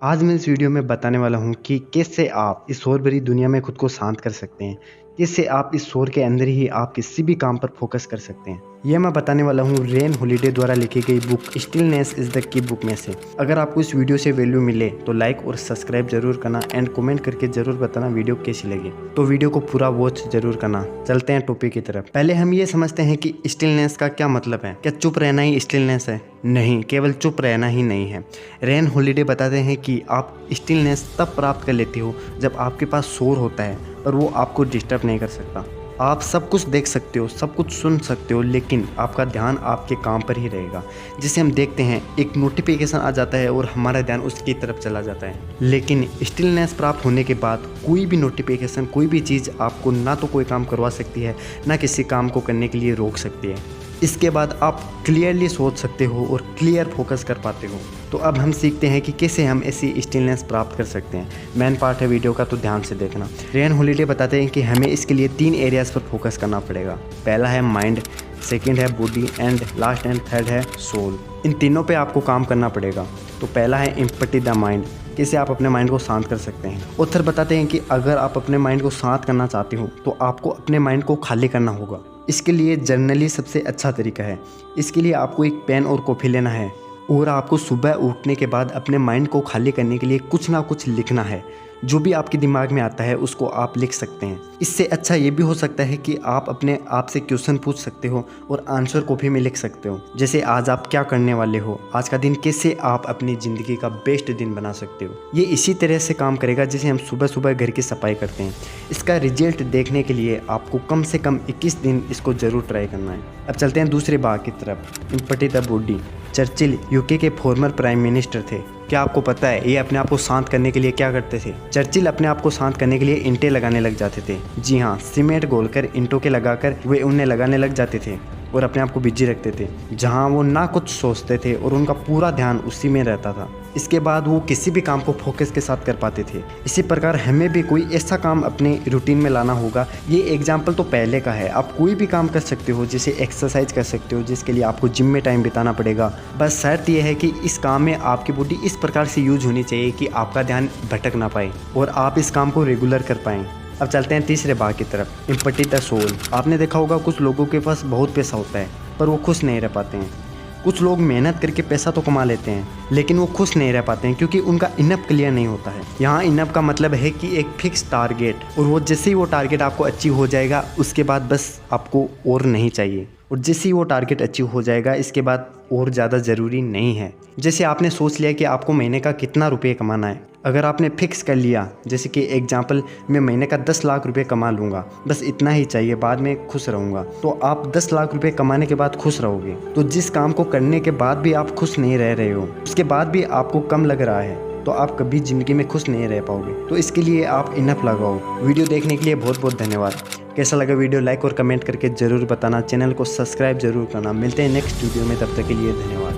आज मैं इस वीडियो में बताने वाला हूँ कि कैसे आप इस शोर भरी दुनिया में खुद को शांत कर सकते हैं। कैसे आप इस शोर के अंदर ही आप किसी भी काम पर फोकस कर सकते हैं। यह मैं बताने वाला हूँ रेन हॉलिडे द्वारा लिखी गई book stillness is the key book में से। अगर आपको इस वीडियो से वैल्यू मिले तो लाइक और सब्सक्राइब जरूर करना एंड कमेंट करके जरूर बताना वीडियो कैसी लगी। तो वीडियो को पूरा वॉच जरूर करना। चलते हैं टॉपिक की तरफ। पहले हम ये समझते हैं कि स्टिलनेस का क्या मतलब है। क्या चुप रहना ही स्टिलनेस है? नहीं, केवल चुप रहना ही नहीं है। रेन हॉलिडे बताते हैं कि आप स्टिलनेस तब प्राप्त कर लेते हो जब आपके पास शोर होता है पर वो आपको डिस्टर्ब नहीं कर सकता। आप सब कुछ देख सकते हो, सब कुछ सुन सकते हो, लेकिन आपका ध्यान आपके काम पर ही रहेगा। जिसे हम देखते हैं एक नोटिफिकेशन आ जाता है और हमारा ध्यान उसकी तरफ चला जाता है। लेकिन स्टिलनेस प्राप्त होने के बाद कोई भी नोटिफिकेशन, कोई भी चीज़ आपको ना तो कोई काम करवा सकती है, ना किसी काम को करने के लिए रोक सकती है। इसके बाद आप क्लियरली सोच सकते हो और क्लियर फोकस कर पाते हो। तो अब हम सीखते हैं कि कैसे हम ऐसी स्टिलनेस प्राप्त कर सकते हैं। मेन पार्ट है वीडियो का, तो ध्यान से देखना। रेन हॉलिडे बताते हैं कि हमें इसके लिए 3 एरियाज़ पर फोकस करना पड़ेगा। पहला है माइंड, सेकंड है body and last and third है सोल। इन तीनों पे आपको काम करना पड़ेगा। तो पहला है एम्पटी द माइंड, कैसे आप अपने माइंड को शांत कर सकते हैं। ऑथर बताते हैं कि अगर आप अपने माइंड को शांत करना चाहते हो तो आपको अपने माइंड को खाली करना होगा। इसके लिए जर्नली सबसे अच्छा तरीका है। इसके लिए आपको एक पेन और कॉपी लेना है और आपको सुबह उठने के बाद अपने माइंड को खाली करने के लिए कुछ ना कुछ लिखना है। जो भी आपके दिमाग में आता है उसको आप लिख सकते हैं। इससे अच्छा ये भी हो सकता है कि आप अपने आप से क्वेश्चन पूछ सकते हो और आंसर कॉपी में लिख सकते हो। जैसे आज आप क्या करने वाले हो, आज का दिन कैसे आप अपनी ज़िंदगी का बेस्ट दिन बना सकते हो। ये इसी तरह से काम करेगा जैसे हम सुबह सुबह घर की सफाई करते हैं। इसका रिजल्ट देखने के लिए आपको कम से कम 21 दिन इसको ज़रूर ट्राई करना है। अब चलते हैं दूसरे भाग की तरफ। Empty the body. Churchill UK के फॉर्मर प्राइम मिनिस्टर थे। क्या आपको पता है ये अपने आप को शांत करने के लिए क्या करते थे? चर्चिल अपने आप को शांत करने के लिए ईंटें लगाने लग जाते थे। जी हाँ, सीमेंट घोलकर ईंटों के लगाकर वे उन्हें लगाने लग जाते थे और अपने आप को बिजी रखते थे, जहाँ वो ना कुछ सोचते थे और उनका पूरा ध्यान उसी में रहता था। इसके बाद वो किसी भी काम को फोकस के साथ कर पाते थे। इसी प्रकार हमें भी कोई ऐसा काम अपने रूटीन में लाना होगा। ये एग्जाम्पल तो पहले का है। आप कोई भी काम कर सकते हो, जैसे एक्सरसाइज कर सकते हो, जिसके लिए आपको जिम में टाइम बिताना पड़ेगा। बस शर्त यह है कि इस काम में आपकी बॉडी इस प्रकार से यूज होनी चाहिए कि आपका ध्यान भटक ना पाए और आप इस काम को रेगुलर कर पाएँ। अब चलते हैं तीसरे भाग की तरफ। Empty the soul. आपने देखा होगा कुछ लोगों के पास बहुत पैसा होता है पर वो खुश नहीं रह पाते हैं। कुछ लोग मेहनत करके पैसा तो कमा लेते हैं लेकिन वो खुश नहीं रह पाते हैं क्योंकि उनका इनफ क्लियर नहीं होता है। यहाँ इनफ का मतलब है कि एक फिक्स टारगेट, और वो जैसे ही वो टारगेट आपको अचीव हो जाएगा उसके बाद बस आपको और नहीं चाहिए। और जैसे ही वो टारगेट अचीव हो जाएगा इसके बाद और ज़्यादा ज़रूरी नहीं है। जैसे आपने सोच लिया कि आपको महीने का कितना रुपये कमाना है। अगर आपने फिक्स कर लिया, जैसे कि एग्जांपल मैं महीने का 10 लाख रुपए कमा लूँगा, बस इतना ही चाहिए, बाद में खुश रहूँगा, तो आप 10 लाख रुपए कमाने के बाद खुश रहोगे। तो जिस काम को करने के बाद भी आप खुश नहीं रह रहे हो, उसके बाद भी आपको कम लग रहा है, तो आप कभी ज़िंदगी में खुश नहीं रह पाओगे। तो इसके लिए आप इनफ लगाओ। वीडियो देखने के लिए बहुत बहुत धन्यवाद। कैसा लगा वीडियो लाइक और कमेंट करके ज़रूर बताना। चैनल को सब्सक्राइब जरूर करना। मिलते हैं नेक्स्ट वीडियो में, तब तक के लिए धन्यवाद।